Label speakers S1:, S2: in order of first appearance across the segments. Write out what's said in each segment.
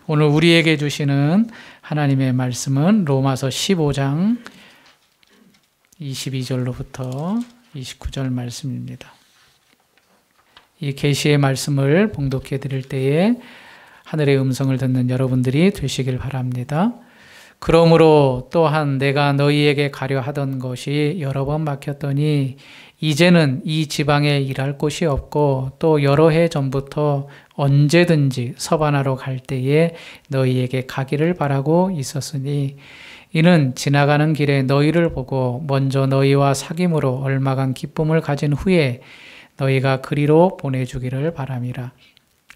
S1: 오늘 우리에게 주시는 하나님의 말씀은 로마서 15장 22절로부터 29절 말씀입니다. 이 계시의 말씀을 봉독해 드릴 때에 하늘의 음성을 듣는 여러분들이 되시길 바랍니다. 그러므로 또한 내가 너희에게 가려 하던 것이 여러 번 막혔더니 이제는 이 지방에 일할 곳이 없고 또 여러 해 전부터 언제든지 서바나로 갈 때에 너희에게 가기를 바라고 있었으니 이는 지나가는 길에 너희를 보고 먼저 너희와 사귐으로 얼마간 기쁨을 가진 후에 너희가 그리로 보내주기를 바람이라.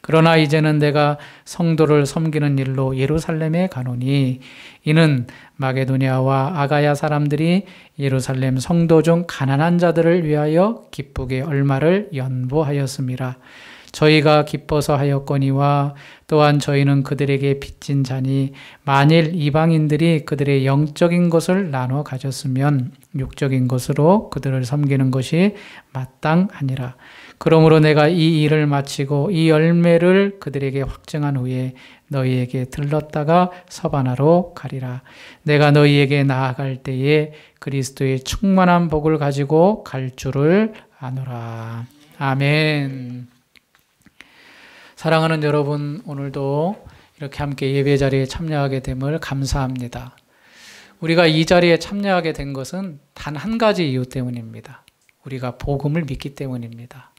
S1: 그러나 이제는 내가 성도를 섬기는 일로 예루살렘에 가노니 이는 마게도냐와 아가야 사람들이 예루살렘 성도 중 가난한 자들을 위하여 기쁘게 얼마를 연보하였음이라. 저희가 기뻐서 하였거니와 또한 저희는 그들에게 빚진 자니 만일 이방인들이 그들의 영적인 것을 나눠 가졌으면 육적인 것으로 그들을 섬기는 것이 마땅하니라. 그러므로 내가 이 일을 마치고 이 열매를 그들에게 확증한 후에 너희에게 들렀다가 서바나로 가리라. 내가 너희에게 나아갈 때에 그리스도의 충만한 복을 가지고 갈 줄을 아노라. 아멘. 사랑하는 여러분, 오늘도 이렇게 함께 예배 자리에 참여하게 됨을 감사합니다. 우리가 이 자리에 참여하게 된 것은 단 한 가지 이유 때문입니다. 우리가 복음을 믿기 때문입니다.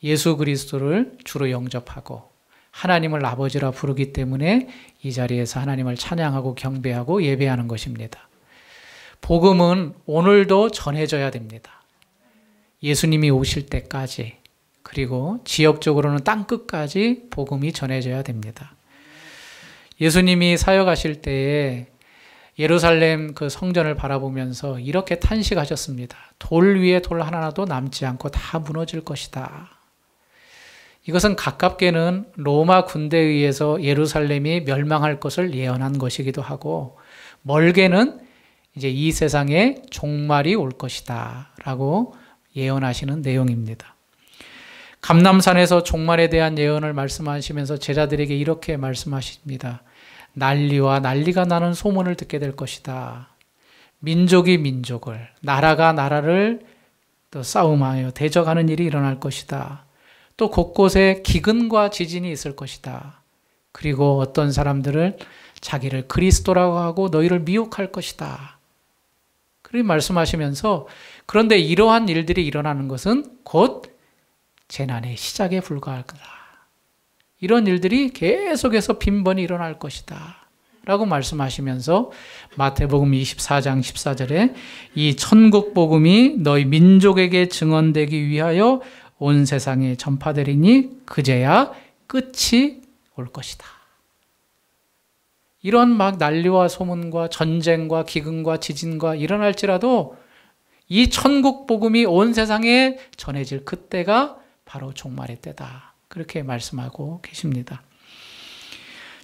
S1: 예수 그리스도를 주로 영접하고 하나님을 아버지라 부르기 때문에 이 자리에서 하나님을 찬양하고 경배하고 예배하는 것입니다. 복음은 오늘도 전해져야 됩니다. 예수님이 오실 때까지, 그리고 지역적으로는 땅끝까지 복음이 전해져야 됩니다. 예수님이 사역하실 때에 예루살렘 그 성전을 바라보면서 이렇게 탄식하셨습니다. 돌 위에 돌 하나도 남지 않고 다 무너질 것이다. 이것은 가깝게는 로마 군대에 의해서 예루살렘이 멸망할 것을 예언한 것이기도 하고, 멀게는 이제 이 세상에 종말이 올 것이다 라고 예언하시는 내용입니다. 감람산에서 종말에 대한 예언을 말씀하시면서 제자들에게 이렇게 말씀하십니다. 난리와 난리가 나는 소문을 듣게 될 것이다. 민족이 민족을, 나라가 나라를 또 싸움하여 대적하는 일이 일어날 것이다. 또 곳곳에 기근과 지진이 있을 것이다. 그리고 어떤 사람들을 자기를 그리스도라고 하고 너희를 미혹할 것이다. 그렇게 말씀하시면서, 그런데 이러한 일들이 일어나는 것은 곧 재난의 시작에 불과할 거다. 이런 일들이 계속해서 빈번히 일어날 것이다 라고 말씀하시면서 마태복음 24장 14절에 이 천국 복음이 너희 민족에게 증언되기 위하여 온 세상에 전파되리니 그제야 끝이 올 것이다. 이런 막 난리와 소문과 전쟁과 기근과 지진과 일어날지라도 이 천국 복음이 온 세상에 전해질 그때가 바로 종말의 때다. 그렇게 말씀하고 계십니다.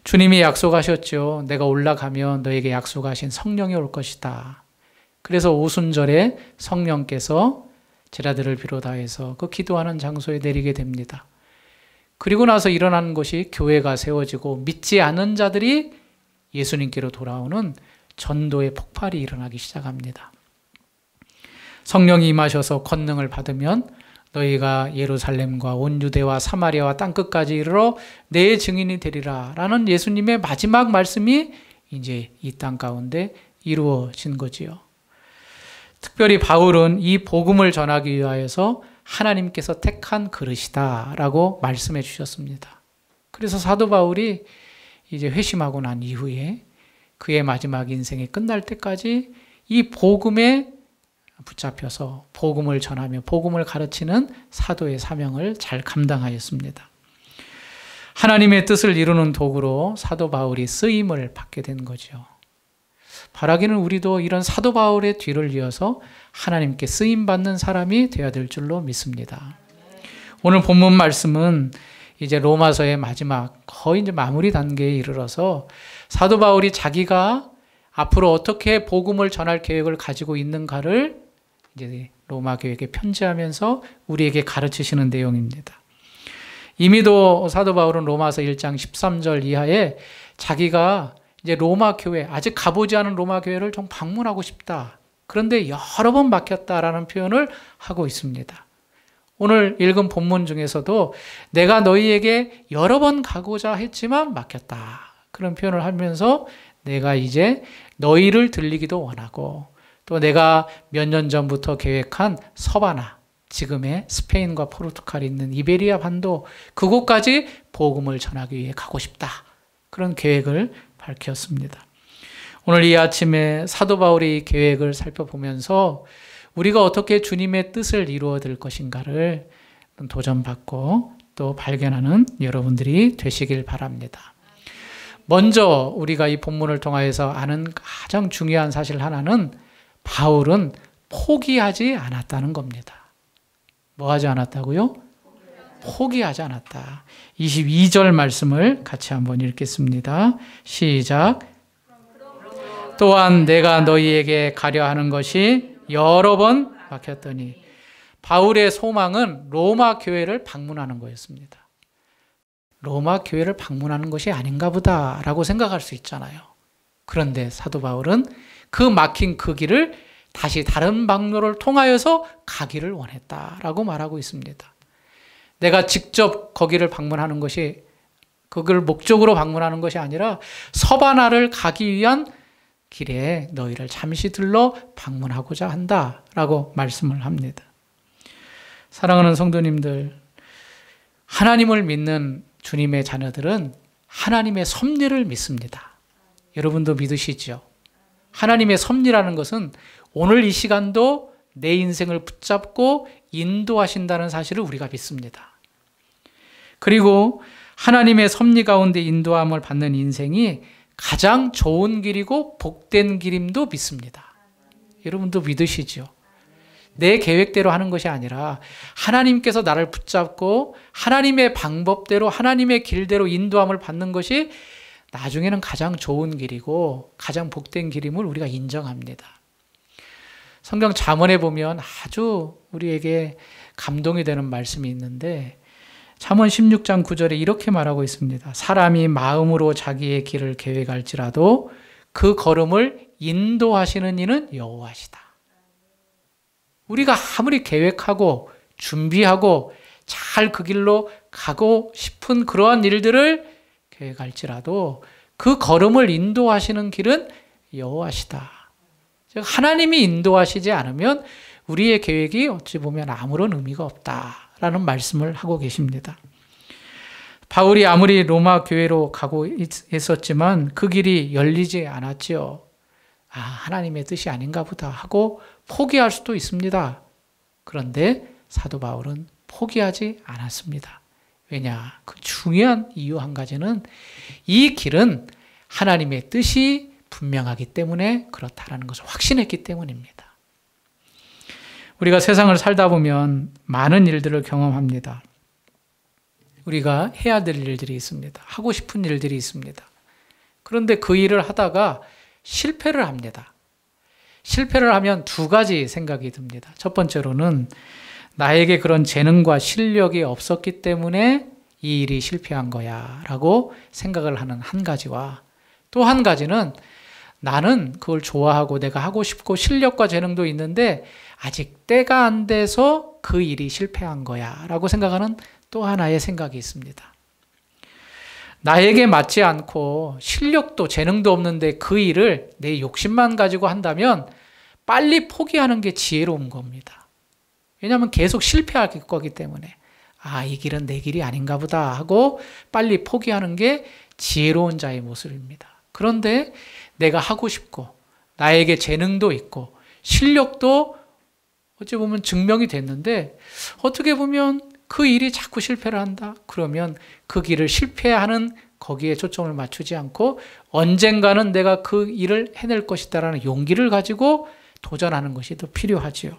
S1: 주님이 약속하셨죠. 내가 올라가면 너에게 약속하신 성령이 올 것이다. 그래서 오순절에 성령께서 제자들을 비롯하여서 그 기도하는 장소에 내리게 됩니다. 그리고 나서 일어나는 것이 교회가 세워지고 믿지 않는 자들이 예수님께로 돌아오는 전도의 폭발이 일어나기 시작합니다. 성령이 임하셔서 권능을 받으면 너희가 예루살렘과 온 유대와 사마리아와 땅끝까지 이르러 내 증인이 되리라 라는 예수님의 마지막 말씀이 이제 이 땅 가운데 이루어진 거지요. 특별히 바울은 이 복음을 전하기 위하여서 하나님께서 택한 그릇이다 라고 말씀해 주셨습니다. 그래서 사도 바울이 이제 회심하고 난 이후에 그의 마지막 인생이 끝날 때까지 이 복음에 붙잡혀서 복음을 전하며 복음을 가르치는 사도의 사명을 잘 감당하였습니다. 하나님의 뜻을 이루는 도구로 사도 바울이 쓰임을 받게 된 거죠. 바라기는 우리도 이런 사도 바울의 뒤를 이어서 하나님께 쓰임받는 사람이 되어야 될 줄로 믿습니다. 오늘 본문 말씀은 이제 로마서의 마지막 거의 이제 마무리 단계에 이르러서 사도 바울이 자기가 앞으로 어떻게 복음을 전할 계획을 가지고 있는가를 이제 로마 교회에게 편지하면서 우리에게 가르치시는 내용입니다. 이미도 사도 바울은 로마서 1장 13절 이하에 자기가 이제 로마 교회, 아직 가보지 않은 로마 교회를 좀 방문하고 싶다. 그런데 여러 번 막혔다라는 표현을 하고 있습니다. 오늘 읽은 본문 중에서도 내가 너희에게 여러 번 가고자 했지만 막혔다. 그런 표현을 하면서 내가 이제 너희를 들리기도 원하고 또 내가 몇 년 전부터 계획한 서바나, 지금의 스페인과 포르투갈이 있는 이베리아 반도 그곳까지 복음을 전하기 위해 가고 싶다. 그런 계획을 밝혔습니다. 오늘 이 아침에 사도 바울의 계획을 살펴보면서 우리가 어떻게 주님의 뜻을 이루어들 것인가를 도전받고 또 발견하는 여러분들이 되시길 바랍니다. 먼저 우리가 이 본문을 통하여서 아는 가장 중요한 사실 하나는 바울은 포기하지 않았다는 겁니다. 뭐 하지 않았다고요? 포기하지 않았다. 22절 말씀을 같이 한번 읽겠습니다. 시작. 또한 내가 너희에게 가려 하는 것이 여러 번 막혔더니 바울의 소망은 로마 교회를 방문하는 거였습니다. 로마 교회를 방문하는 것이 아닌가 보다라고 생각할 수 있잖아요. 그런데 사도 바울은 그 막힌 그 길을 다시 다른 방로를 통하여서 가기를 원했다라고 말하고 있습니다. 내가 직접 거기를 방문하는 것이 그걸 목적으로 방문하는 것이 아니라 서바나를 가기 위한 길에 너희를 잠시 들러 방문하고자 한다라고 말씀을 합니다. 사랑하는 성도님들, 하나님을 믿는 주님의 자녀들은 하나님의 섭리를 믿습니다. 여러분도 믿으시죠? 하나님의 섭리라는 것은 오늘 이 시간도 내 인생을 붙잡고 인도하신다는 사실을 우리가 믿습니다. 그리고 하나님의 섭리 가운데 인도함을 받는 인생이 가장 좋은 길이고 복된 길임도 믿습니다. 여러분도 믿으시죠? 내 계획대로 하는 것이 아니라 하나님께서 나를 붙잡고 하나님의 방법대로 하나님의 길대로 인도함을 받는 것이 나중에는 가장 좋은 길이고 가장 복된 길임을 우리가 인정합니다. 성경 잠언에 보면 아주 우리에게 감동이 되는 말씀이 있는데 잠언 16장 9절에 이렇게 말하고 있습니다. 사람이 마음으로 자기의 길을 계획할지라도 그 걸음을 인도하시는 이는 여호와시다. 우리가 아무리 계획하고 준비하고 잘 그 길로 가고 싶은 그러한 일들을 계획할지라도 그 걸음을 인도하시는 길은 여호와시다. 즉 하나님이 인도하시지 않으면 우리의 계획이 어찌 보면 아무런 의미가 없다라는 말씀을 하고 계십니다. 바울이 아무리 로마 교회로 가고 있었지만 그 길이 열리지 않았지요. 아, 하나님의 뜻이 아닌가 보다 하고 포기할 수도 있습니다. 그런데 사도 바울은 포기하지 않았습니다. 왜냐? 그 중요한 이유 한 가지는 이 길은 하나님의 뜻이 분명하기 때문에 그렇다라는 것을 확신했기 때문입니다. 우리가 세상을 살다 보면 많은 일들을 경험합니다. 우리가 해야 될 일들이 있습니다. 하고 싶은 일들이 있습니다. 그런데 그 일을 하다가 실패를 합니다. 실패를 하면 두 가지 생각이 듭니다. 첫 번째로는 나에게 그런 재능과 실력이 없었기 때문에 이 일이 실패한 거야 라고 생각을 하는 한 가지와 또 한 가지는 나는 그걸 좋아하고 내가 하고 싶고 실력과 재능도 있는데 아직 때가 안 돼서 그 일이 실패한 거야 라고 생각하는 또 하나의 생각이 있습니다. 나에게 맞지 않고 실력도 재능도 없는데 그 일을 내 욕심만 가지고 한다면 빨리 포기하는 게 지혜로운 겁니다. 왜냐하면 계속 실패할 거기 때문에 아, 이 길은 내 길이 아닌가 보다 하고 빨리 포기하는 게 지혜로운 자의 모습입니다. 그런데 내가 하고 싶고 나에게 재능도 있고 실력도 어찌 보면 증명이 됐는데 어떻게 보면 그 일이 자꾸 실패를 한다? 그러면 그 길을 실패하는 거기에 초점을 맞추지 않고 언젠가는 내가 그 일을 해낼 것이다라는 용기를 가지고 도전하는 것이 더 필요하지요.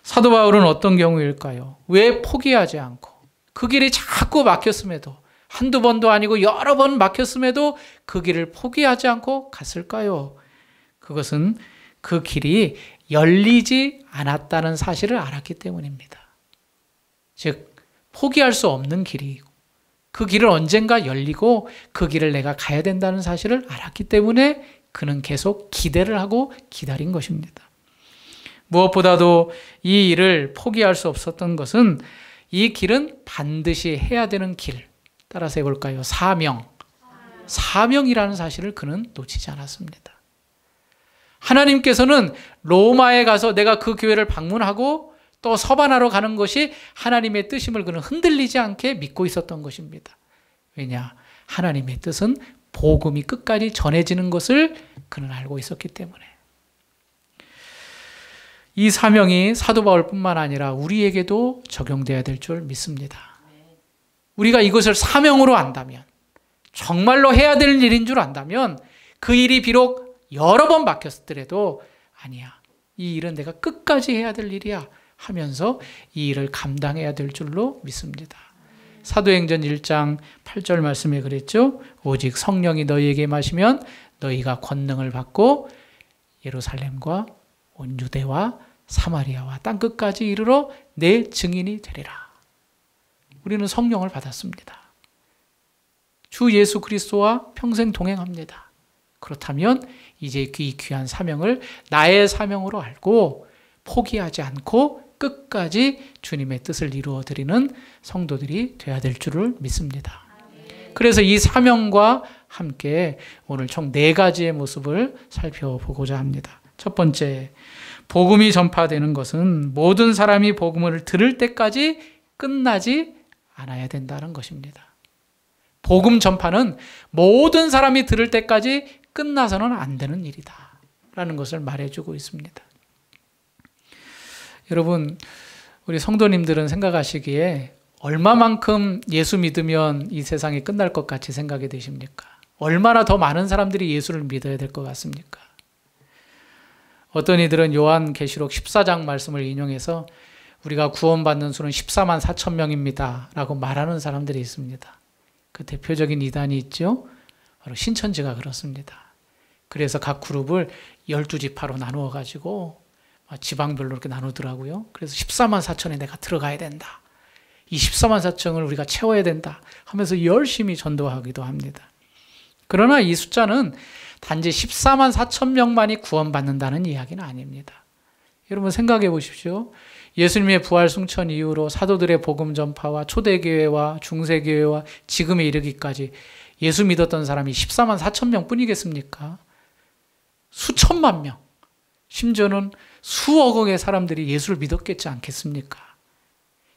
S1: 사도 바울은 어떤 경우일까요? 왜 포기하지 않고 그 길이 자꾸 막혔음에도 한두 번도 아니고 여러 번 막혔음에도 그 길을 포기하지 않고 갔을까요? 그것은 그 길이 열리지 않았다는 사실을 알았기 때문입니다. 즉 포기할 수 없는 길이고 그 길은 언젠가 열리고 그 길을 내가 가야 된다는 사실을 알았기 때문에 그는 계속 기대를 하고 기다린 것입니다. 무엇보다도 이 일을 포기할 수 없었던 것은 이 길은 반드시 해야 되는 길. 따라서 해볼까요? 사명이라는 사실을 그는 놓치지 않았습니다. 하나님께서는 로마에 가서 내가 그 교회를 방문하고 또 서반하러 가는 것이 하나님의 뜻임을 그는 흔들리지 않게 믿고 있었던 것입니다. 왜냐? 하나님의 뜻은 복음이 끝까지 전해지는 것을 그는 알고 있었기 때문에. 이 사명이 사도 바울뿐만 아니라 우리에게도 적용돼야 될 줄 믿습니다. 우리가 이것을 사명으로 안다면, 정말로 해야 될 일인 줄 안다면 그 일이 비록 여러 번 바뀌었더라도 아니야, 이 일은 내가 끝까지 해야 될 일이야 하면서 이 일을 감당해야 될 줄로 믿습니다. 사도행전 1장 8절 말씀에 그랬죠. 오직 성령이 너희에게 임하시면 너희가 권능을 받고 예루살렘과 온 유대와 사마리아와 땅끝까지 이르러 내 증인이 되리라. 우리는 성령을 받았습니다. 주 예수 그리스도와 평생 동행합니다. 그렇다면 이제 이 귀한 사명을 나의 사명으로 알고 포기하지 않고 끝까지 주님의 뜻을 이루어 드리는 성도들이 되어야 될 줄을 믿습니다. 그래서 이 사명과 함께 오늘 총 4가지의 모습을 살펴보고자 합니다. 첫 번째, 복음이 전파되는 것은 모든 사람이 복음을 들을 때까지 끝나지 않아야 된다는 것입니다. 복음 전파는 모든 사람이 들을 때까지 끝나서는 안 되는 일이다 라는 것을 말해주고 있습니다. 여러분, 우리 성도님들은 생각하시기에 얼마만큼 예수 믿으면 이 세상이 끝날 것 같이 생각이 되십니까? 얼마나 더 많은 사람들이 예수를 믿어야 될 것 같습니까? 어떤 이들은 요한계시록 14장 말씀을 인용해서 우리가 구원받는 수는 14만 4천 명입니다 라고 말하는 사람들이 있습니다. 그 대표적인 이단이 있죠. 바로 신천지가 그렇습니다. 그래서 각 그룹을 12지파로 나누어 가지고 지방별로 이렇게 나누더라고요. 그래서 14만 4천에 내가 들어가야 된다. 이 14만 4천을 우리가 채워야 된다 하면서 열심히 전도하기도 합니다. 그러나 이 숫자는 단지 14만 4천 명만이 구원받는다는 이야기는 아닙니다. 여러분 생각해 보십시오. 예수님의 부활 승천 이후로 사도들의 복음 전파와 초대교회와 중세교회와 지금에 이르기까지 예수 믿었던 사람이 14만 4천 명 뿐이겠습니까? 수천만 명, 심지어는 수억의 사람들이 예수를 믿었겠지 않겠습니까?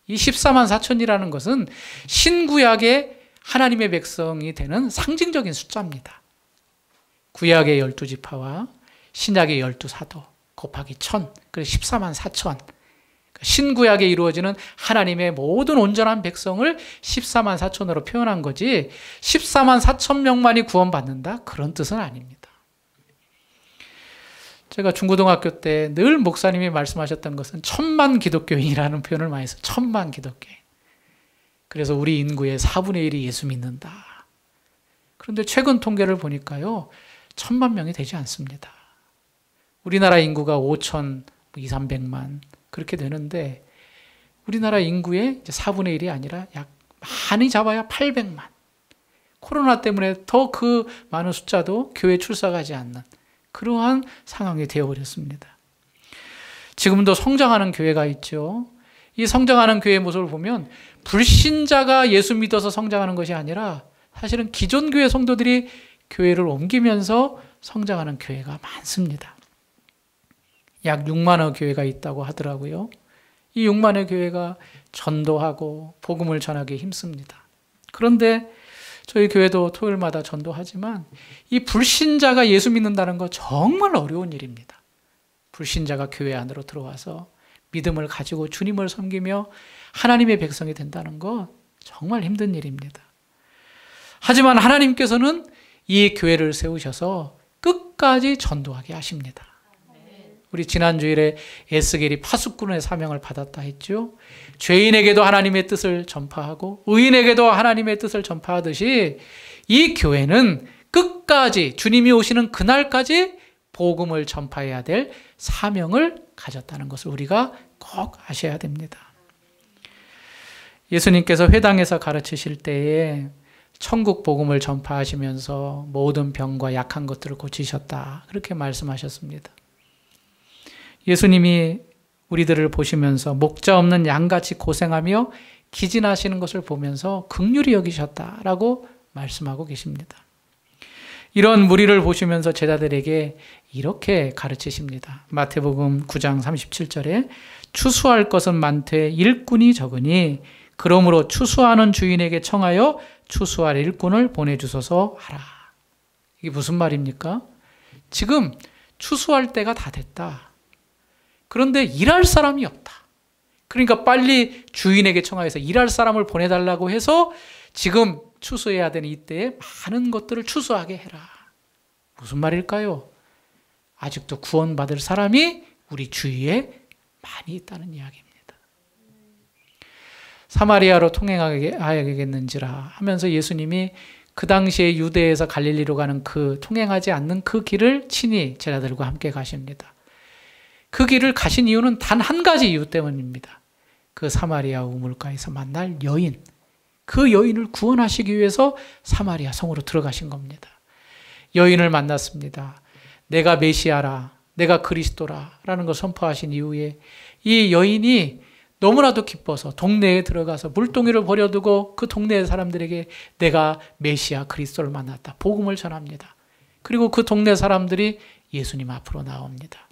S1: 이 14만 4천이라는 것은 신구약의 하나님의 백성이 되는 상징적인 숫자입니다. 구약의 12지파와 신약의 12사도 곱하기 1000, 그래서 14만 4천. 신구약에 이루어지는 하나님의 모든 온전한 백성을 14만 4천으로 표현한 거지 14만 4천 명만이 구원받는다? 그런 뜻은 아닙니다. 제가 중고등학교 때 늘 목사님이 말씀하셨던 것은 1000만 기독교인이라는 표현을 많이 써요. 1000만 기독교인. 그래서 우리 인구의 4분의 1이 예수 믿는다. 그런데 최근 통계를 보니까요. 1000만 명이 되지 않습니다. 우리나라 인구가 5천, 200~300만 그렇게 되는데 우리나라 인구의 4분의 1이 아니라 약 많이 잡아야 800만. 코로나 때문에 더 그 많은 숫자도 교회 출석하지 않는 그러한 상황이 되어버렸습니다. 지금도 성장하는 교회가 있죠. 이 성장하는 교회의 모습을 보면 불신자가 예수 믿어서 성장하는 것이 아니라 사실은 기존 교회 성도들이 교회를 옮기면서 성장하는 교회가 많습니다. 약 6만여 교회가 있다고 하더라고요. 이 6만여 교회가 전도하고 복음을 전하기 힘씁니다. 그런데 저희 교회도 토요일마다 전도하지만 이 불신자가 예수 믿는다는 거 정말 어려운 일입니다. 불신자가 교회 안으로 들어와서 믿음을 가지고 주님을 섬기며 하나님의 백성이 된다는 거 정말 힘든 일입니다. 하지만 하나님께서는 이 교회를 세우셔서 끝까지 전도하게 하십니다. 우리 지난 주일에 에스겔이 파수꾼의 사명을 받았다 했죠. 죄인에게도 하나님의 뜻을 전파하고 의인에게도 하나님의 뜻을 전파하듯이 이 교회는 끝까지 주님이 오시는 그날까지 복음을 전파해야 될 사명을 가졌다는 것을 우리가 꼭 아셔야 됩니다. 예수님께서 회당에서 가르치실 때에 천국 복음을 전파하시면서 모든 병과 약한 것들을 고치셨다. 그렇게 말씀하셨습니다. 예수님이 우리들을 보시면서 목자 없는 양같이 고생하며 기진하시는 것을 보면서 긍휼히 여기셨다라고 말씀하고 계십니다. 이런 무리를 보시면서 제자들에게 이렇게 가르치십니다. 마태복음 9장 37절에 추수할 것은 많되 일꾼이 적으니 그러므로 추수하는 주인에게 청하여 추수할 일꾼을 보내주소서 하라. 이게 무슨 말입니까? 지금 추수할 때가 다 됐다. 그런데 일할 사람이 없다. 그러니까 빨리 주인에게 청하여서 일할 사람을 보내달라고 해서 지금 추수해야 되는 이때에 많은 것들을 추수하게 해라. 무슨 말일까요? 아직도 구원받을 사람이 우리 주위에 많이 있다는 이야기입니다. 사마리아로 통행하겠는지라 하면서 예수님이 그 당시에 유대에서 갈릴리로 가는 그 통행하지 않는 그 길을 친히 제자들과 함께 가십니다. 그 길을 가신 이유는 단 한 가지 이유 때문입니다. 그 사마리아 우물가에서 만날 여인, 그 여인을 구원하시기 위해서 사마리아 성으로 들어가신 겁니다. 여인을 만났습니다. 내가 메시아라, 내가 그리스도라 라는 걸 선포하신 이후에 이 여인이 너무나도 기뻐서 동네에 들어가서 물동이를 버려두고 그 동네 사람들에게 내가 메시아 그리스도를 만났다. 복음을 전합니다. 그리고 그 동네 사람들이 예수님 앞으로 나옵니다.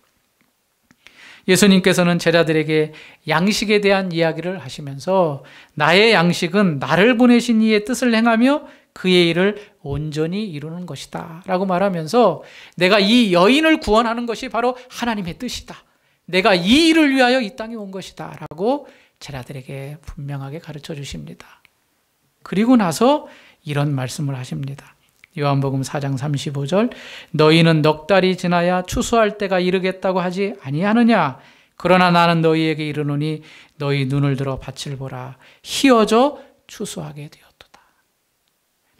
S1: 예수님께서는 제자들에게 양식에 대한 이야기를 하시면서 나의 양식은 나를 보내신 이의 뜻을 행하며 그의 일을 온전히 이루는 것이다 라고 말하면서 내가 이 여인을 구원하는 것이 바로 하나님의 뜻이다. 내가 이 일을 위하여 이 땅에 온 것이다 라고 제자들에게 분명하게 가르쳐 주십니다. 그리고 나서 이런 말씀을 하십니다. 요한복음 4장 35절 너희는 넉 달이 지나야 추수할 때가 이르겠다고 하지 아니하느냐 그러나 나는 너희에게 이르노니 너희 눈을 들어 밭을 보라 희어져 추수하게 되었도다.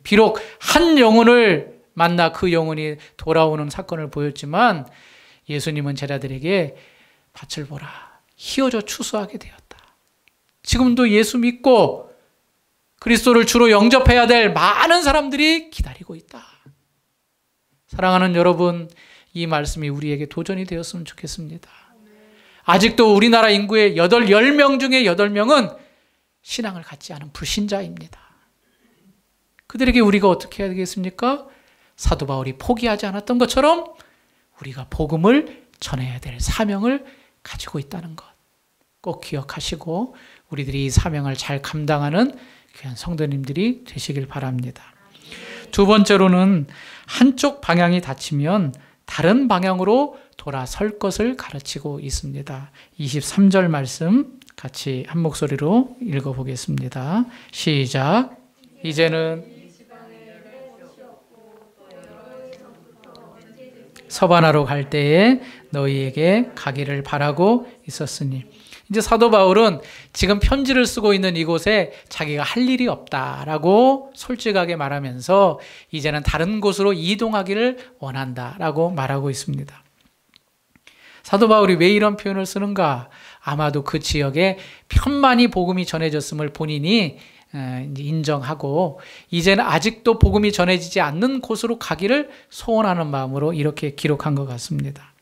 S1: 비록 한 영혼을 만나 그 영혼이 돌아오는 사건을 보였지만 예수님은 제자들에게 밭을 보라 희어져 추수하게 되었다. 지금도 예수 믿고 그리스도를 주로 영접해야 될 많은 사람들이 기다리고 있다. 사랑하는 여러분, 이 말씀이 우리에게 도전이 되었으면 좋겠습니다. 아직도 우리나라 인구의 10명 중에 8명은 신앙을 갖지 않은 불신자입니다. 그들에게 우리가 어떻게 해야 되겠습니까? 사도 바울이 포기하지 않았던 것처럼 우리가 복음을 전해야 될 사명을 가지고 있다는 것 꼭 기억하시고 우리들이 이 사명을 잘 감당하는 귀한 성도님들이 되시길 바랍니다. 두 번째로는 한쪽 방향이 닫히면 다른 방향으로 돌아설 것을 가르치고 있습니다. 23절 말씀 같이 한 목소리로 읽어보겠습니다. 시작. 이제는 서바나로 갈 때에 너희에게 가기를 바라고 있었으니 이제 사도 바울은 지금 편지를 쓰고 있는 이곳에 자기가 할 일이 없다라고 솔직하게 말하면서 이제는 다른 곳으로 이동하기를 원한다라고 말하고 있습니다. 사도 바울이 왜 이런 표현을 쓰는가? 아마도 그 지역에 편만이 복음이 전해졌음을 본인이 인정하고 이제는 아직도 복음이 전해지지 않는 곳으로 가기를 소원하는 마음으로 이렇게 기록한 것 같습니다.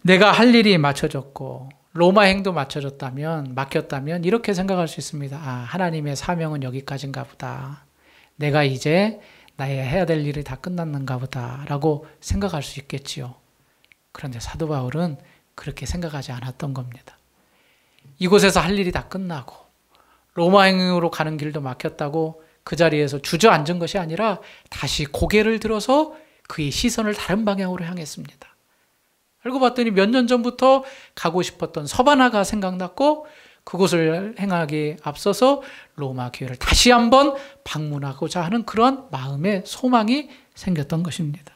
S1: 내가 할 일이 맞춰졌고 로마행도 맡겼다면 이렇게 생각할 수 있습니다. 하나님의 사명은 여기까지인가 보다. 내가 이제 나의 해야 될 일이 다 끝났는가 보다 라고 생각할 수 있겠지요. 그런데 사도 바울은 그렇게 생각하지 않았던 겁니다. 이곳에서 할 일이 다 끝나고 로마행으로 가는 길도 막혔다고 그 자리에서 주저앉은 것이 아니라 다시 고개를 들어서 그의 시선을 다른 방향으로 향했습니다. 알고 봤더니 몇 년 전부터 가고 싶었던 서바나가 생각났고 그곳을 행하기에 앞서서 로마 교회를 다시 한번 방문하고자 하는 그런 마음의 소망이 생겼던 것입니다.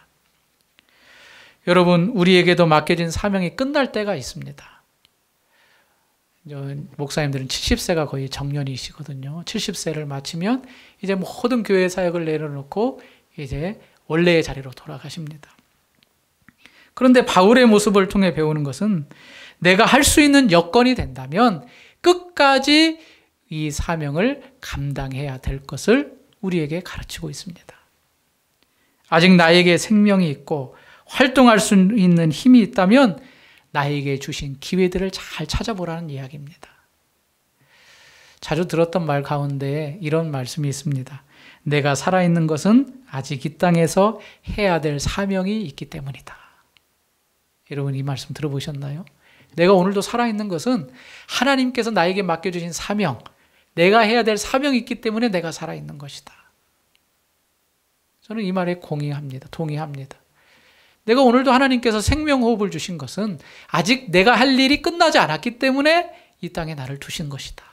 S1: 여러분, 우리에게도 맡겨진 사명이 끝날 때가 있습니다. 목사님들은 70세가 거의 정년이시거든요. 70세를 마치면 이제 모든 교회 사역을 내려놓고 이제 원래의 자리로 돌아가십니다. 그런데 바울의 모습을 통해 배우는 것은 내가 할 수 있는 여건이 된다면 끝까지 이 사명을 감당해야 될 것을 우리에게 가르치고 있습니다. 아직 나에게 생명이 있고 활동할 수 있는 힘이 있다면 나에게 주신 기회들을 잘 찾아보라는 이야기입니다. 자주 들었던 말 가운데 이런 말씀이 있습니다. 내가 살아있는 것은 아직 이 땅에서 해야 될 사명이 있기 때문이다. 여러분 이 말씀 들어보셨나요? 내가 오늘도 살아있는 것은 하나님께서 나에게 맡겨주신 사명, 내가 해야 될 사명이 있기 때문에 내가 살아있는 것이다. 저는 이 말에 공의합니다. 동의합니다. 내가 오늘도 하나님께서 생명호흡을 주신 것은 아직 내가 할 일이 끝나지 않았기 때문에 이 땅에 나를 두신 것이다.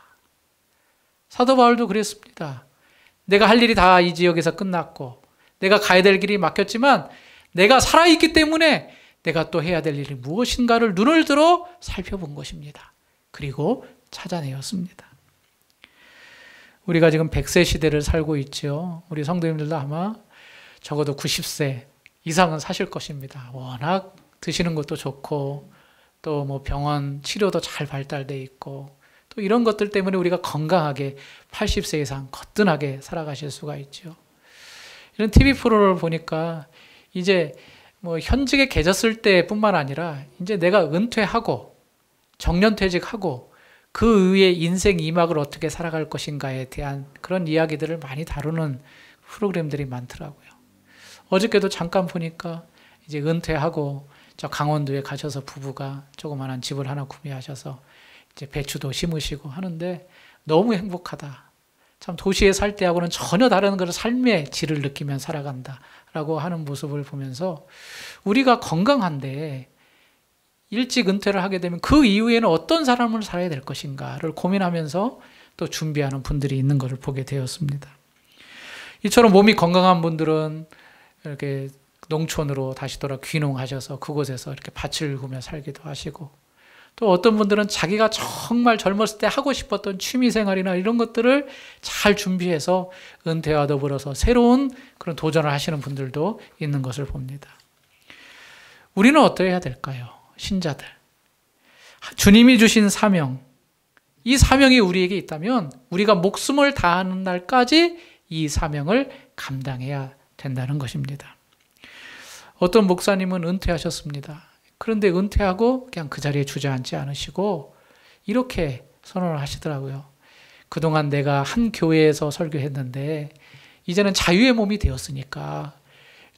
S1: 사도 바울도 그랬습니다. 내가 할 일이 다 이 지역에서 끝났고 내가 가야 될 길이 막혔지만 내가 살아있기 때문에 내가 또 해야 될 일이 무엇인가를 눈을 들어 살펴본 것입니다. 그리고 찾아내었습니다. 우리가 지금 100세 시대를 살고 있죠. 우리 성도님들도 아마 적어도 90세 이상은 사실 것입니다. 워낙 드시는 것도 좋고 또 뭐 병원 치료도 잘 발달돼 있고 또 이런 것들 때문에 우리가 건강하게 80세 이상 거뜬하게 살아가실 수가 있죠. 이런 TV 프로를 보니까 이제 뭐 현직에 계셨을 때뿐만 아니라 이제 내가 은퇴하고 정년퇴직하고 그 이후에 인생 2막을 어떻게 살아갈 것인가에 대한 그런 이야기들을 많이 다루는 프로그램들이 많더라고요. 어저께도 잠깐 보니까 이제 은퇴하고 저 강원도에 가셔서 부부가 조그마한 집을 하나 구매하셔서 이제 배추도 심으시고 하는데 너무 행복하다. 참 도시에 살 때하고는 전혀 다른 그런 삶의 질을 느끼며 살아간다라고 하는 모습을 보면서 우리가 건강한데 일찍 은퇴를 하게 되면 그 이후에는 어떤 삶을 살아야 될 것인가를 고민하면서 또 준비하는 분들이 있는 것을 보게 되었습니다. 이처럼 몸이 건강한 분들은 이렇게 농촌으로 다시 돌아 귀농하셔서 그곳에서 이렇게 밭을 구며 살기도 하시고 또 어떤 분들은 자기가 정말 젊었을 때 하고 싶었던 취미생활이나 이런 것들을 잘 준비해서 은퇴와 더불어서 새로운 그런 도전을 하시는 분들도 있는 것을 봅니다. 우리는 어떠해야 될까요? 신자들. 주님이 주신 사명, 이 사명이 우리에게 있다면 우리가 목숨을 다하는 날까지 이 사명을 감당해야 된다는 것입니다. 어떤 목사님은 은퇴하셨습니다. 그런데 은퇴하고 그냥 그 자리에 주저앉지 않으시고 이렇게 선언을 하시더라고요. 그동안 내가 한 교회에서 설교했는데 이제는 자유의 몸이 되었으니까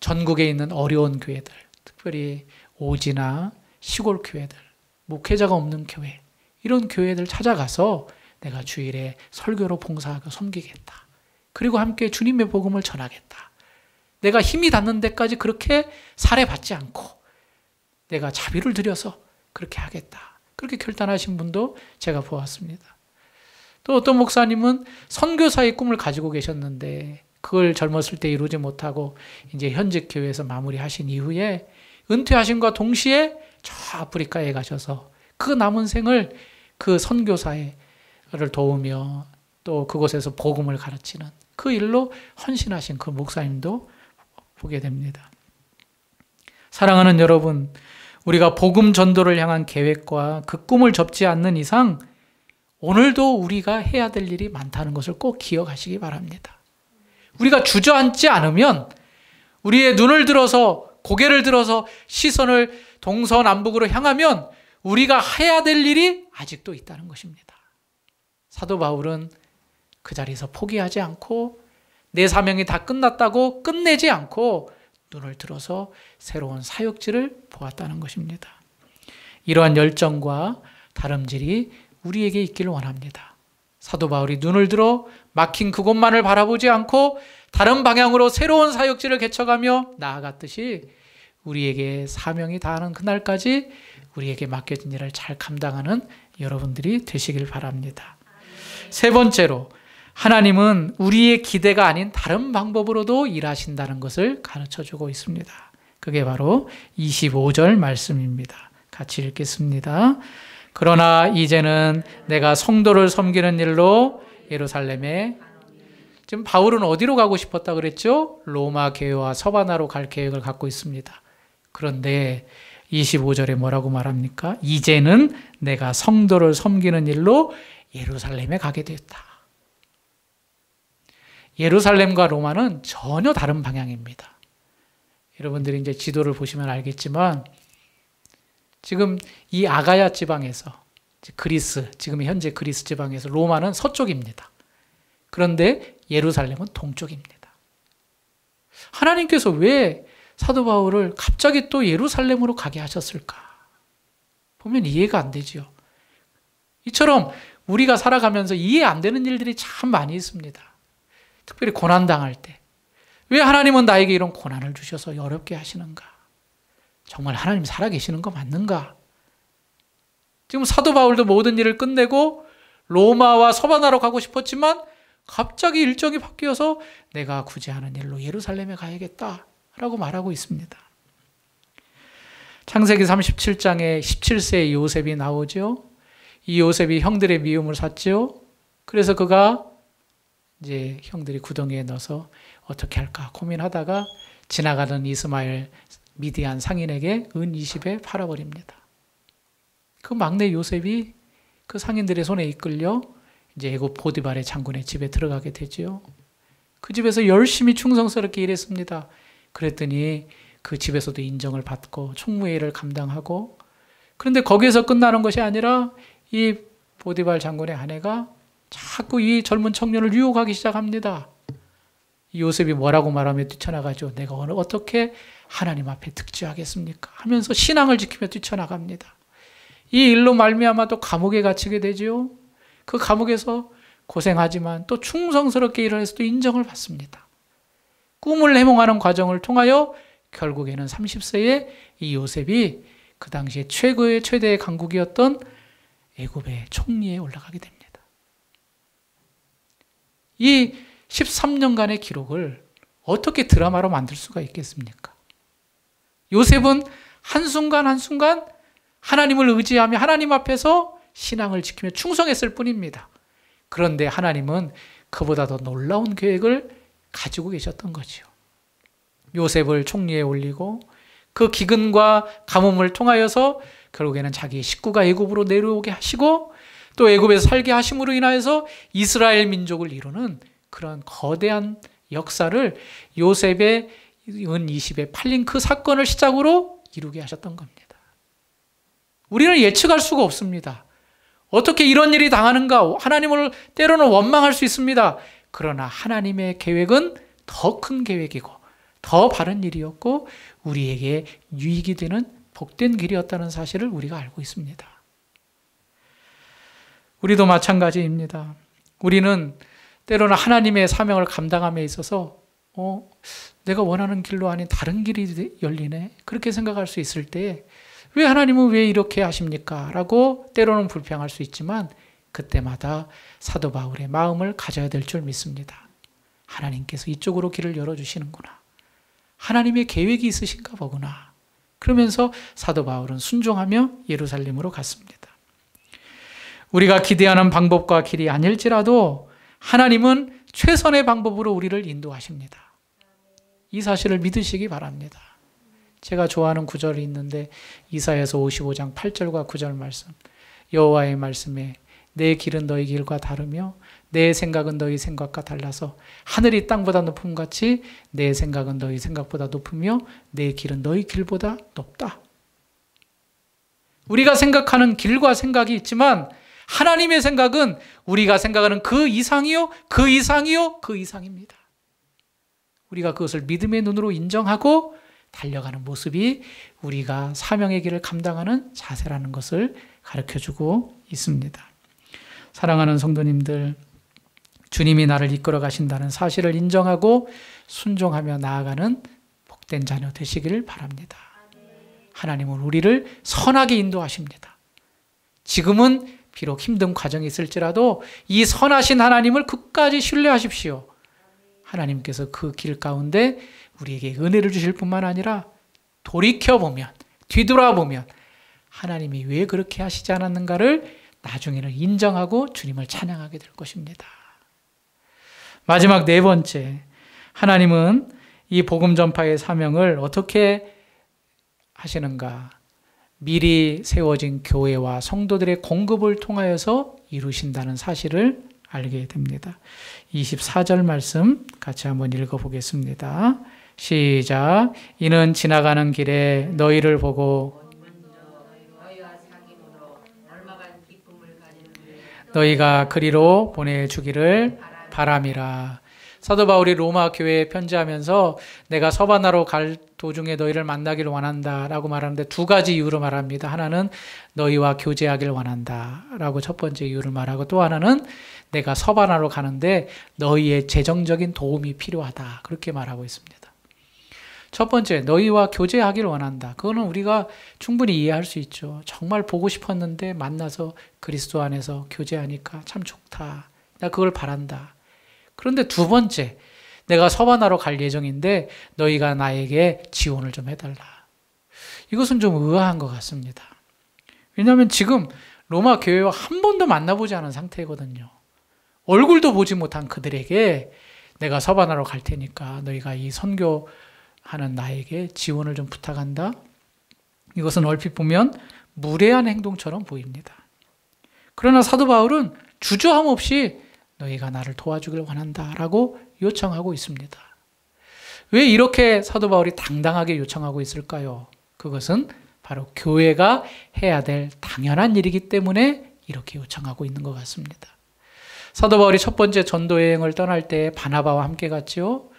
S1: 전국에 있는 어려운 교회들, 특별히 오지나 시골 교회들, 목회자가 없는 교회, 이런 교회들 찾아가서 내가 주일에 설교로 봉사하고 섬기겠다. 그리고 함께 주님의 복음을 전하겠다. 내가 힘이 닿는 데까지 그렇게 살해받지 않고 내가 자비를 들여서 그렇게 하겠다. 그렇게 결단하신 분도 제가 보았습니다. 또 어떤 목사님은 선교사의 꿈을 가지고 계셨는데 그걸 젊었을 때 이루지 못하고 이제 현직 교회에서 마무리하신 이후에 은퇴하심과 동시에 저 아프리카에 가셔서 그 남은 생을 그 선교사를 도우며 또 그곳에서 복음을 가르치는 그 일로 헌신하신 그 목사님도 보게 됩니다. 사랑하는 여러분, 우리가 복음 전도를 향한 계획과 그 꿈을 접지 않는 이상 오늘도 우리가 해야 될 일이 많다는 것을 꼭 기억하시기 바랍니다. 우리가 주저앉지 않으면 우리의 눈을 들어서 고개를 들어서 시선을 동서남북으로 향하면 우리가 해야 될 일이 아직도 있다는 것입니다. 사도 바울은 그 자리에서 포기하지 않고 내 사명이 다 끝났다고 끝내지 않고 눈을 들어서 새로운 사역지를 보았다는 것입니다. 이러한 열정과 다름질이 우리에게 있기를 원합니다. 사도 바울이 눈을 들어 막힌 그곳만을 바라보지 않고 다른 방향으로 새로운 사역지를 개척하며 나아갔듯이 우리에게 사명이 다하는 그날까지 우리에게 맡겨진 일을 잘 감당하는 여러분들이 되시길 바랍니다. 세 번째로, 하나님은 우리의 기대가 아닌 다른 방법으로도 일하신다는 것을 가르쳐주고 있습니다. 그게 바로 25절 말씀입니다. 같이 읽겠습니다. 그러나 이제는 내가 성도를 섬기는 일로 예루살렘에, 지금 바울은 어디로 가고 싶었다 그랬죠? 로마 교회와 서바나로 갈 계획을 갖고 있습니다. 그런데 25절에 뭐라고 말합니까? 이제는 내가 성도를 섬기는 일로 예루살렘에 가게 되었다. 예루살렘과 로마는 전혀 다른 방향입니다. 여러분들이 이제 지도를 보시면 알겠지만 지금 이 아가야 지방에서 그리스, 지금 현재 그리스 지방에서 로마는 서쪽입니다. 그런데 예루살렘은 동쪽입니다. 하나님께서 왜 사도 바울을 갑자기 또 예루살렘으로 가게 하셨을까? 보면 이해가 안 되죠. 이처럼 우리가 살아가면서 이해 안 되는 일들이 참 많이 있습니다. 특별히 고난당할 때. 왜 하나님은 나에게 이런 고난을 주셔서 어렵게 하시는가? 정말 하나님 살아계시는 거 맞는가? 지금 사도 바울도 모든 일을 끝내고 로마와 서바나로 가고 싶었지만 갑자기 일정이 바뀌어서 내가 굳이 하는 일로 예루살렘에 가야겠다라고 말하고 있습니다. 창세기 37장에 17세의 요셉이 나오죠. 이 요셉이 형들의 미움을 샀죠. 그래서 그가 이제 형들이 구덩이에 넣어서 어떻게 할까 고민하다가 지나가던 이스마엘 미디안 상인에게 은 20에 팔아버립니다. 그 막내 요셉이 그 상인들의 손에 이끌려 이제 애굽 보디발의 장군의 집에 들어가게 되지요. 그 집에서 열심히 충성스럽게 일했습니다. 그랬더니 그 집에서도 인정을 받고 총무회를 감당하고, 그런데 거기에서 끝나는 것이 아니라 이 보디발 장군의 아내가 자꾸 이 젊은 청년을 유혹하기 시작합니다. 이 요셉이 뭐라고 말하며 뛰쳐나가죠. 내가 어떻게 하나님 앞에 득죄하겠습니까? 하면서 신앙을 지키며 뛰쳐나갑니다. 이 일로 말미암아 또 감옥에 갇히게 되지요. 그 감옥에서 고생하지만 또 충성스럽게 일을 해서 또 인정을 받습니다. 꿈을 해몽하는 과정을 통하여 결국에는 30세에 이 요셉이 그 당시에 최대의 강국이었던 애굽의 총리에 올라가게 됩니다. 이 13년간의 기록을 어떻게 드라마로 만들 수가 있겠습니까? 요셉은 한순간 한순간 하나님을 의지하며 하나님 앞에서 신앙을 지키며 충성했을 뿐입니다. 그런데 하나님은 그보다 더 놀라운 계획을 가지고 계셨던 거죠. 요셉을 총리에 올리고 그 기근과 가뭄을 통하여서 결국에는 자기 식구가 애굽으로 내려오게 하시고 또 애굽에서 살게 하심으로 인하여서 이스라엘 민족을 이루는 그런 거대한 역사를 요셉의 은 20에 팔린 그 사건을 시작으로 이루게 하셨던 겁니다. 우리는 예측할 수가 없습니다. 어떻게 이런 일이 당하는가? 하나님을 때로는 원망할 수 있습니다. 그러나 하나님의 계획은 더 큰 계획이고 더 바른 일이었고 우리에게 유익이 되는 복된 길이었다는 사실을 우리가 알고 있습니다. 우리도 마찬가지입니다. 우리는 때로는 하나님의 사명을 감당함에 있어서 내가 원하는 길로 아닌 다른 길이 열리네. 그렇게 생각할 수 있을 때 왜 하나님은 왜 이렇게 하십니까? 라고 때로는 불평할 수 있지만 그때마다 사도 바울의 마음을 가져야 될 줄 믿습니다. 하나님께서 이쪽으로 길을 열어주시는구나. 하나님의 계획이 있으신가 보구나. 그러면서 사도 바울은 순종하며 예루살렘으로 갔습니다. 우리가 기대하는 방법과 길이 아닐지라도 하나님은 최선의 방법으로 우리를 인도하십니다. 이 사실을 믿으시기 바랍니다. 제가 좋아하는 구절이 있는데 이사야서 55장 8절과 9절 말씀, 여호와의 말씀에 내 길은 너희 길과 다르며 내 생각은 너희 생각과 달라서 하늘이 땅보다 높음 같이 내 생각은 너희 생각보다 높으며 내 길은 너희 길보다 높다. 우리가 생각하는 길과 생각이 있지만 하나님의 생각은 우리가 생각하는 그 이상이요, 그 이상이요, 그 이상입니다. 우리가 그것을 믿음의 눈으로 인정하고 달려가는 모습이 우리가 사명의 길을 감당하는 자세라는 것을 가르쳐주고 있습니다. 사랑하는 성도님들, 주님이 나를 이끌어 가신다는 사실을 인정하고 순종하며 나아가는 복된 자녀 되시기를 바랍니다. 하나님은 우리를 선하게 인도하십니다. 지금은 비록 힘든 과정이 있을지라도 이 선하신 하나님을 끝까지 신뢰하십시오. 하나님께서 그 길 가운데 우리에게 은혜를 주실 뿐만 아니라 돌이켜보면, 뒤돌아보면 하나님이 왜 그렇게 하시지 않았는가를 나중에는 인정하고 주님을 찬양하게 될 것입니다. 마지막 네 번째, 하나님은 이 복음 전파의 사명을 어떻게 하시는가? 미리 세워진 교회와 성도들의 공급을 통하여서 이루신다는 사실을 알게 됩니다. 24절 말씀 같이 한번 읽어보겠습니다. 시작. 이는 지나가는 길에 너희를 보고 너희가 그리로 보내주기를 바람이라. 사도 바울이 로마 교회에 편지하면서 내가 서바나로 갈 도중에 너희를 만나기를 원한다 라고 말하는데 두 가지 이유로 말합니다. 하나는 너희와 교제하기를 원한다 라고 첫 번째 이유를 말하고, 또 하나는 내가 서바나로 가는데 너희의 재정적인 도움이 필요하다, 그렇게 말하고 있습니다. 첫 번째, 너희와 교제하기를 원한다. 그거는 우리가 충분히 이해할 수 있죠. 정말 보고 싶었는데 만나서 그리스도 안에서 교제하니까 참 좋다, 나 그걸 바란다. 그런데 두 번째, 내가 서바나로 갈 예정인데 너희가 나에게 지원을 좀 해달라. 이것은 좀 의아한 것 같습니다. 왜냐하면 지금 로마 교회와 한 번도 만나보지 않은 상태거든요. 얼굴도 보지 못한 그들에게 내가 서바나로 갈 테니까 너희가 이 선교하는 나에게 지원을 좀 부탁한다. 이것은 얼핏 보면 무례한 행동처럼 보입니다. 그러나 사도 바울은 주저함 없이 너희가 나를 도와주길 원한다라고 요청하고 있습니다. 왜 이렇게 사도 바울이 당당하게 요청하고 있을까요? 그것은 바로 교회가 해야 될 당연한 일이기 때문에 이렇게 요청하고 있는 것 같습니다. 사도 바울이 첫 번째 전도 여행을 떠날 때 바나바와 함께 갔지요.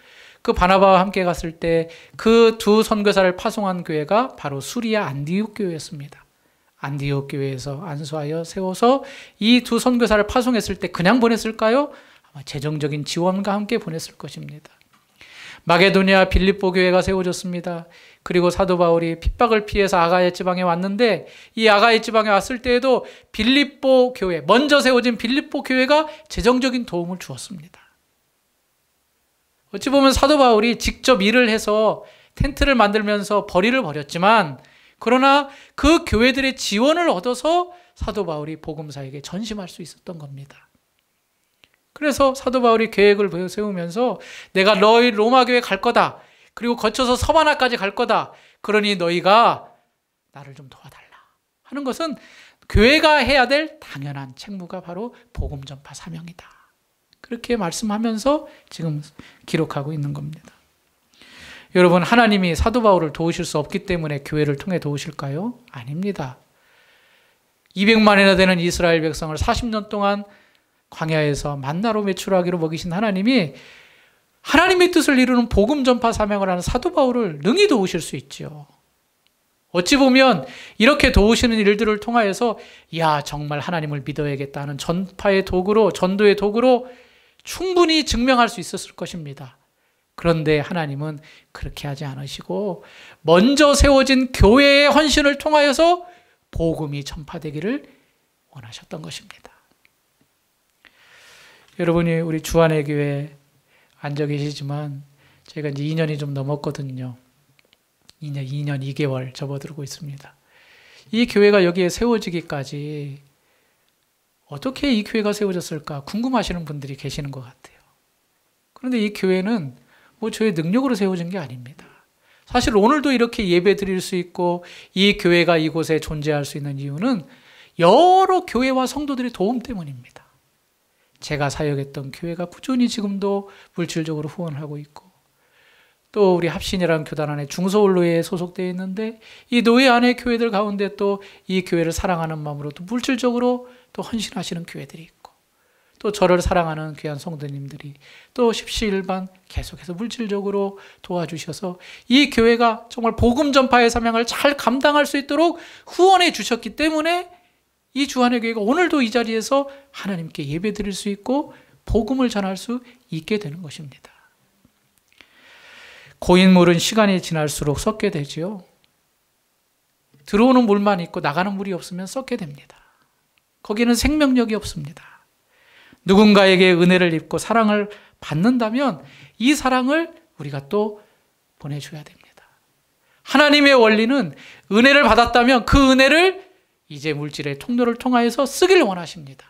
S1: 그 바나바와 함께 갔을 때 그 두 선교사를 파송한 교회가 바로 수리아 안디옥 교회였습니다. 안디옥 교회에서 안수하여 세워서 이 두 선교사를 파송했을 때 그냥 보냈을까요? 아마 재정적인 지원과 함께 보냈을 것입니다. 마게도니아 빌립보 교회가 세워졌습니다. 그리고 사도 바울이 핍박을 피해서 아가야 지방에 왔는데 이 아가야 지방에 왔을 때에도 빌립보 교회, 먼저 세워진 빌립보 교회가 재정적인 도움을 주었습니다. 어찌 보면 사도 바울이 직접 일을 해서 텐트를 만들면서 벌이를 벌였지만, 그러나 그 교회들의 지원을 얻어서 사도 바울이 복음사에게 전심할 수 있었던 겁니다. 그래서 사도 바울이 계획을 세우면서 내가 너희 로마 교회 갈 거다. 그리고 거쳐서 서바나까지 갈 거다. 그러니 너희가 나를 좀 도와달라 하는 것은 교회가 해야 될 당연한 책무가 바로 복음 전파 사명이다. 그렇게 말씀하면서 지금 기록하고 있는 겁니다. 여러분, 하나님이 사도 바울을 도우실 수 없기 때문에 교회를 통해 도우실까요? 아닙니다. 200만이나 되는 이스라엘 백성을 40년 동안 광야에서 만나로 메추라기로 먹이신 하나님이 하나님의 뜻을 이루는 복음 전파 사명을 하는 사도 바울을 능히 도우실 수 있죠. 어찌 보면 이렇게 도우시는 일들을 통하여서 야, 정말 하나님을 믿어야겠다 하는 전파의 도구로, 전도의 도구로 충분히 증명할 수 있었을 것입니다. 그런데 하나님은 그렇게 하지 않으시고 먼저 세워진 교회의 헌신을 통하여서 복음이 전파되기를 원하셨던 것입니다. 여러분이 우리 주안의 교회에 앉아 계시지만 제가 이제 2년이 좀 넘었거든요. 2년 2개월 접어들고 있습니다. 이 교회가 여기에 세워지기까지 어떻게 이 교회가 세워졌을까 궁금하시는 분들이 계시는 것 같아요. 그런데 이 교회는 뭐 저의 능력으로 세워진 게 아닙니다. 사실 오늘도 이렇게 예배 드릴 수 있고 이 교회가 이곳에 존재할 수 있는 이유는 여러 교회와 성도들의 도움 때문입니다. 제가 사역했던 교회가 꾸준히 지금도 물질적으로 후원하고 있고, 또 우리 합신이라는 교단 안에 중서울로회에 소속되어 있는데 이 노예 안의 교회들 가운데 또 이 교회를 사랑하는 마음으로 또 물질적으로 또 헌신하시는 교회들이 있고, 또 저를 사랑하는 귀한 성도님들이 또 십시일반 계속해서 물질적으로 도와주셔서 이 교회가 정말 복음 전파의 사명을 잘 감당할 수 있도록 후원해 주셨기 때문에 이 주안의 교회가 오늘도 이 자리에서 하나님께 예배 드릴 수 있고 복음을 전할 수 있게 되는 것입니다. 고인 물은 시간이 지날수록 썩게 되지요. 들어오는 물만 있고 나가는 물이 없으면 썩게 됩니다. 거기는 생명력이 없습니다. 누군가에게 은혜를 입고 사랑을 받는다면 이 사랑을 우리가 또 보내줘야 됩니다. 하나님의 원리는 은혜를 받았다면 그 은혜를 이제 물질의 통로를 통하여서 쓰기를 원하십니다.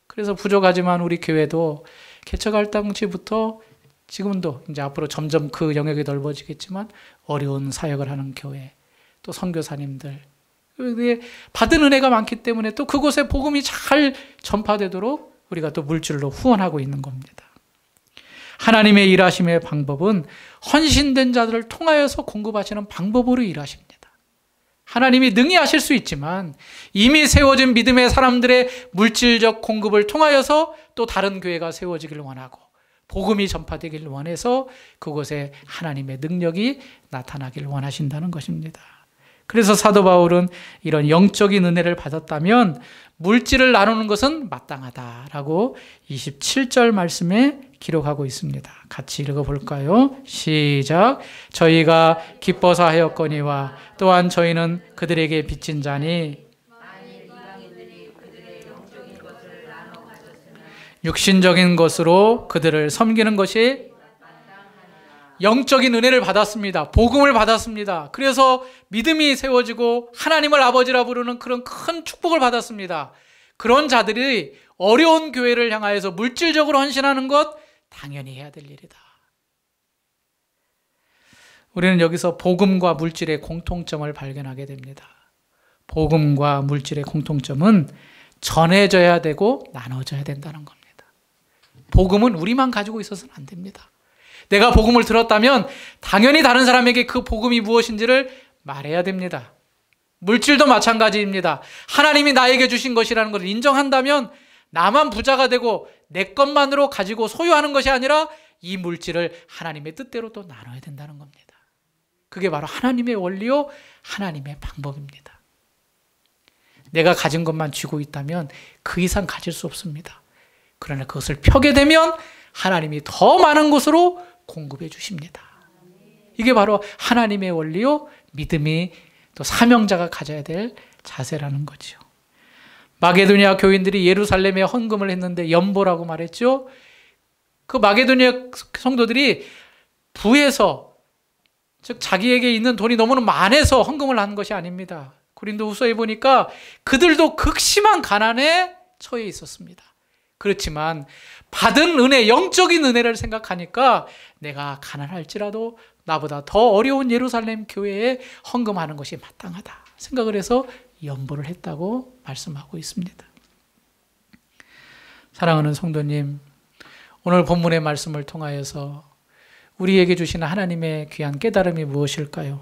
S1: 그래서 부족하지만 우리 교회도 개척할 당시부터 지금도 이제 앞으로 점점 그 영역이 넓어지겠지만 어려운 사역을 하는 교회, 또 선교사님들, 받은 은혜가 많기 때문에 또 그곳에 복음이 잘 전파되도록 우리가 또 물질로 후원하고 있는 겁니다. 하나님의 일하심의 방법은 헌신된 자들을 통하여서 공급하시는 방법으로 일하십니다. 하나님이 능히 하실 수 있지만 이미 세워진 믿음의 사람들의 물질적 공급을 통하여서 또 다른 교회가 세워지길 원하고 복음이 전파되길 원해서 그곳에 하나님의 능력이 나타나길 원하신다는 것입니다. 그래서 사도 바울은 이런 영적인 은혜를 받았다면 물질을 나누는 것은 마땅하다라고 27절 말씀에 기록하고 있습니다. 같이 읽어볼까요? 시작. 저희가 기뻐서 하였거니와 또한 저희는 그들에게 빚진 자니 육신적인 것으로 그들을 섬기는 것이 영적인 은혜를 받았습니다. 복음을 받았습니다. 그래서 믿음이 세워지고 하나님을 아버지라 부르는 그런 큰 축복을 받았습니다. 그런 자들이 어려운 교회를 향하여서 물질적으로 헌신하는 것 당연히 해야 될 일이다. 우리는 여기서 복음과 물질의 공통점을 발견하게 됩니다. 복음과 물질의 공통점은 전해져야 되고 나눠져야 된다는 겁니다. 복음은 우리만 가지고 있어서는 안 됩니다. 내가 복음을 들었다면 당연히 다른 사람에게 그 복음이 무엇인지를 말해야 됩니다. 물질도 마찬가지입니다. 하나님이 나에게 주신 것이라는 것을 인정한다면 나만 부자가 되고 내 것만으로 가지고 소유하는 것이 아니라 이 물질을 하나님의 뜻대로 또 나눠야 된다는 겁니다. 그게 바로 하나님의 원리요, 하나님의 방법입니다. 내가 가진 것만 쥐고 있다면 그 이상 가질 수 없습니다. 그러나 그것을 펴게 되면 하나님이 더 많은 곳으로 공급해 주십니다. 이게 바로 하나님의 원리요, 믿음이 또 사명자가 가져야 될 자세라는 거죠. 마게도니아 교인들이 예루살렘에 헌금을 했는데 연보라고 말했죠. 그 마게도니아 성도들이 부에서, 즉 자기에게 있는 돈이 너무나 많아서 헌금을 하는 것이 아닙니다. 고린도후서에 보니까 그들도 극심한 가난에 처해 있었습니다. 그렇지만 받은 은혜, 영적인 은혜를 생각하니까 내가 가난할지라도 나보다 더 어려운 예루살렘 교회에 헌금하는 것이 마땅하다 생각을 해서 연보를 했다고 말씀하고 있습니다. 사랑하는 성도님, 오늘 본문의 말씀을 통하여서 우리에게 주시는 하나님의 귀한 깨달음이 무엇일까요?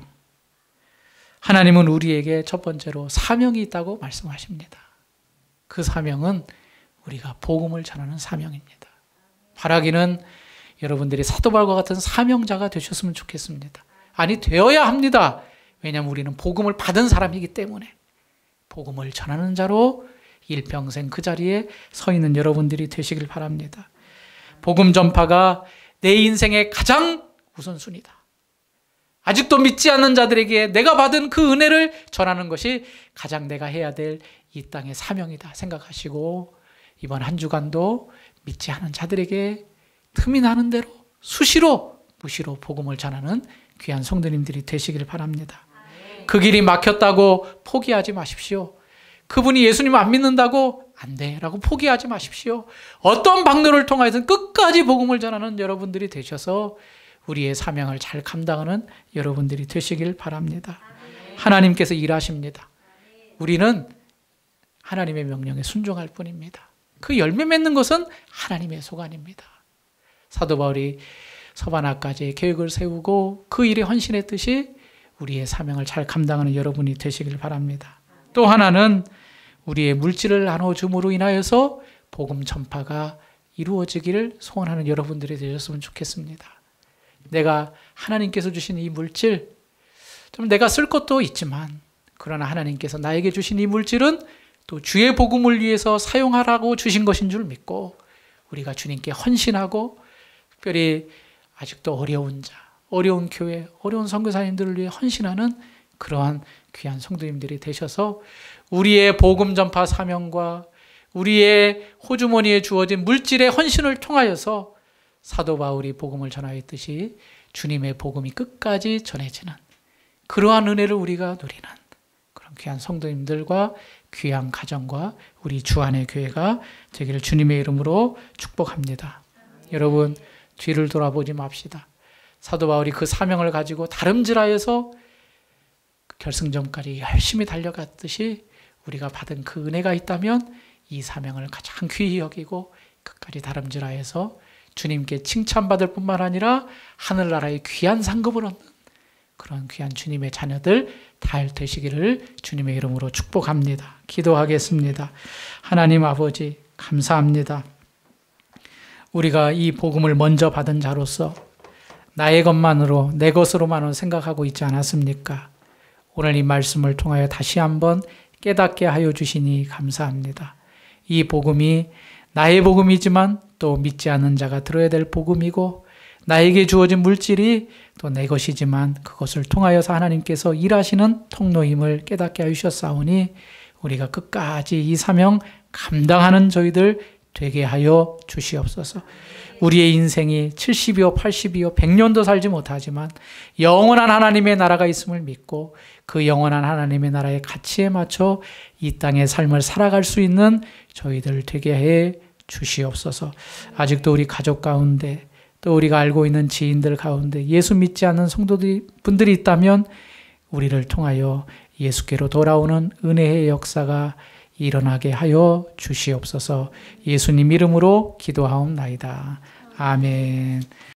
S1: 하나님은 우리에게 첫 번째로 사명이 있다고 말씀하십니다. 그 사명은 우리가 복음을 전하는 사명입니다. 바라기는 여러분들이 사도 바울과 같은 사명자가 되셨으면 좋겠습니다. 아니, 되어야 합니다. 왜냐하면 우리는 복음을 받은 사람이기 때문에 복음을 전하는 자로 일평생 그 자리에 서 있는 여러분들이 되시길 바랍니다. 복음 전파가 내 인생의 가장 우선순위다. 아직도 믿지 않는 자들에게 내가 받은 그 은혜를 전하는 것이 가장 내가 해야 될 이 땅의 사명이다 생각하시고 이번 한 주간도 믿지 않은 자들에게 틈이 나는 대로 수시로 무시로 복음을 전하는 귀한 성도님들이 되시길 바랍니다. 그 길이 막혔다고 포기하지 마십시오. 그분이 예수님 안 믿는다고 안 돼 라고 포기하지 마십시오. 어떤 방도를 통하여서 끝까지 복음을 전하는 여러분들이 되셔서 우리의 사명을 잘 감당하는 여러분들이 되시길 바랍니다. 하나님께서 일하십니다. 우리는 하나님의 명령에 순종할 뿐입니다. 그 열매 맺는 것은 하나님의 소관입니다. 사도 바울이 서바나까지 계획을 세우고 그 일에 헌신했듯이 우리의 사명을 잘 감당하는 여러분이 되시길 바랍니다. 또 하나는 우리의 물질을 나눠줌으로 인하여서 복음 전파가 이루어지기를 소원하는 여러분들이 되셨으면 좋겠습니다. 내가 하나님께서 주신 이 물질, 좀 내가 쓸 것도 있지만 그러나 하나님께서 나에게 주신 이 물질은 또 주의 복음을 위해서 사용하라고 주신 것인 줄 믿고 우리가 주님께 헌신하고 특별히 아직도 어려운 자, 어려운 교회, 어려운 선교사님들을 위해 헌신하는 그러한 귀한 성도님들이 되셔서 우리의 복음 전파 사명과 우리의 호주머니에 주어진 물질의 헌신을 통하여서 사도 바울이 복음을 전하였듯이 주님의 복음이 끝까지 전해지는 그러한 은혜를 우리가 누리는 그런 귀한 성도님들과 귀한 가정과 우리 주안의 교회가 되기를 주님의 이름으로 축복합니다. 여러분, 뒤를 돌아보지 맙시다. 사도 바울이 그 사명을 가지고 다름질하여서 결승점까지 열심히 달려갔듯이 우리가 받은 그 은혜가 있다면 이 사명을 가장 귀히 여기고 끝까지 다름질하여서 주님께 칭찬받을 뿐만 아니라 하늘나라의 귀한 상급을 얻는 그런 귀한 주님의 자녀들 다 되시기를 주님의 이름으로 축복합니다. 기도하겠습니다. 하나님 아버지 감사합니다. 우리가 이 복음을 먼저 받은 자로서 나의 것만으로 내 것으로만 생각하고 있지 않았습니까? 오늘 이 말씀을 통하여 다시 한번 깨닫게 하여 주시니 감사합니다. 이 복음이 나의 복음이지만 또 믿지 않는 자가 들어야 될 복음이고 나에게 주어진 물질이 또 내 것이지만 그것을 통하여서 하나님께서 일하시는 통로임을 깨닫게 하셨사오니 우리가 끝까지 이 사명 감당하는 저희들 되게 하여 주시옵소서. 우리의 인생이 70이요 80이요 100년도 살지 못하지만 영원한 하나님의 나라가 있음을 믿고 그 영원한 하나님의 나라의 가치에 맞춰 이 땅의 삶을 살아갈 수 있는 저희들 되게 해 주시옵소서. 아직도 우리 가족 가운데 또 우리가 알고 있는 지인들 가운데 예수 믿지 않는 성도분들이 있다면 우리를 통하여 예수께로 돌아오는 은혜의 역사가 일어나게 하여 주시옵소서. 예수님 이름으로 기도하옵나이다. 아멘.